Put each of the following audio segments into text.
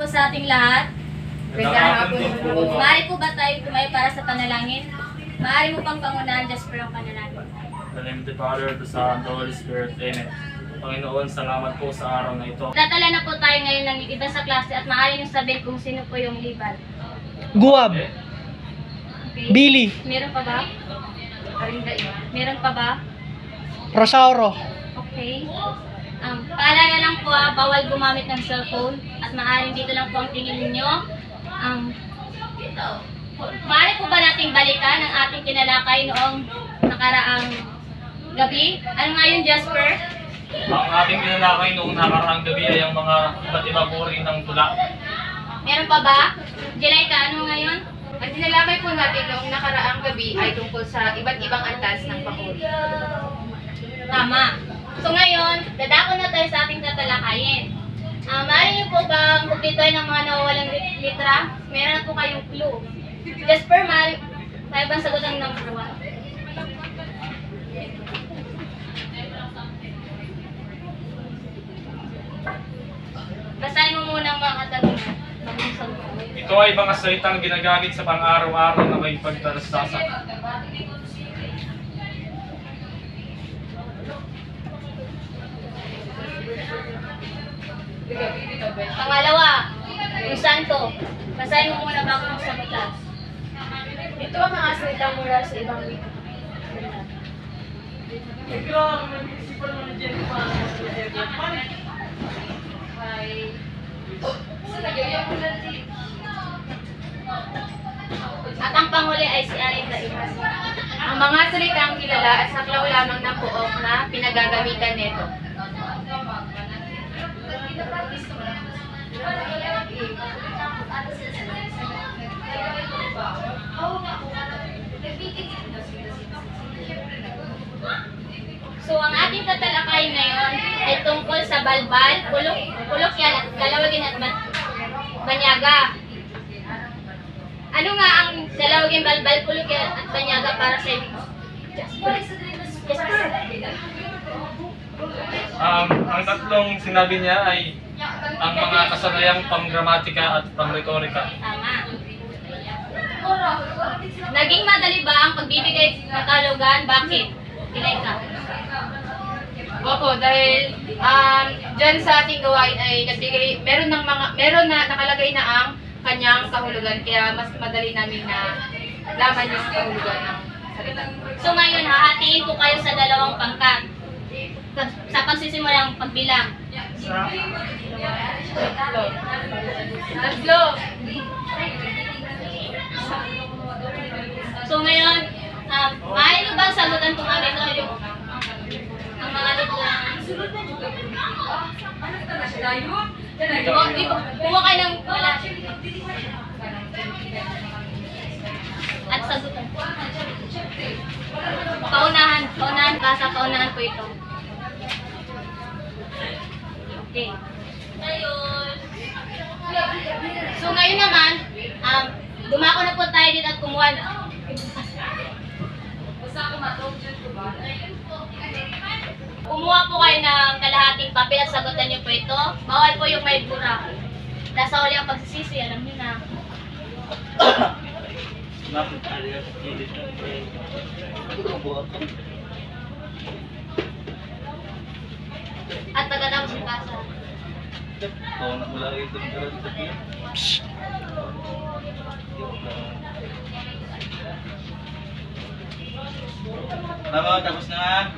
sa ating lahat. Maaari po ba tayo tumayo para sa panalangin? Maaari mo pang pangunahan, Jasper, ang panalangin. In the name of the Father, the Son, the Holy Spirit. Amen. Panginoon, salamat po sa araw na ito. Tatala na po tayo ngayon ng iba sa klase at maaari niyong sabihin kung sino po yung liban. Guab. Okay. Billy. Meron pa ba? Meron pa ba? Rosauro. Okay. Paalala lang po, bawal gumamit ng cellphone at maaaring dito lang po ang tingin ninyo. Maaari po ba nating balikan ang ating kinalakay noong nakaraang gabi? Ano nga yun, Jasper? Ang ating pinalakay noong nakaraang gabi ay ang mga iba't ibang uri ng tula. Meron pa ba? Jelayka, ano ngayon? Ang tinalakay po natin noong nakaraang gabi ay tungkol sa iba't ibang antas ng panguri. Tama. So ngayon, dadako na tayo sa ating tatalakayin. Maaari niyo po bang kumpletuhin ng mga nawawalang litra? Meron na po kayong clue. Jasper, maaari tayo bang sagutan ng number 1? Basahin mo muna ang mga katanungan. Ito ay mga salitang ginagamit sa pang-araw-araw na may pagtalastasan. Pangalawa, yung santo. Basahin mo muna bago mo sagutan. Ito ang mga salita mula sa ibang wika. At ang panghuli ay si Aling Daimas. Ang mga salitang kilala at saklaw lamang ng pook na pinagagamitan nito. So, ang ating tatalakayin ngayon ay tungkol sa balbal, kulokyan at dalawagin at banyaga. Ano nga ang dalawagin, balbal, kulokyan at banyaga para sa inyo? Ang tatlong sinabi niya ay ang mga kasanayang pang-gramatika at pang-retorika. Tama. Naging madali ba ang pagbibigay ng kalugan? Bakit? Jelayka. Opo, dahil dyan sa ating gawain ay nagbigay, meron na nakalagay na ang kanyang kahulugan, kaya mas madali namin na laman yung kahulugan ng salita. So ngayon, hahatiin ko kayo sa dalawang pangkat. Sa pagsisimulang pagbilang. Tatlo. So ngayon, maaari nyo bang sagutan kung ano ito yung ang mga litlang? Kuha kayo ng wala. At sagutan. Paunahan ka sa paunahan po ito. Okay. So ngayon naman, dumako na po tayo dito at kumuha na. Kumuha po kayo ng kalahating papel at sagutan niyo po ito. Bawal po yung may bura. Nasa huli ang pagsisisi, alam niyo na. At pagkatapos ng kasa. Tama, tapos na.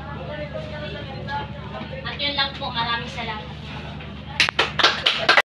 At yun lang po, maraming salamat.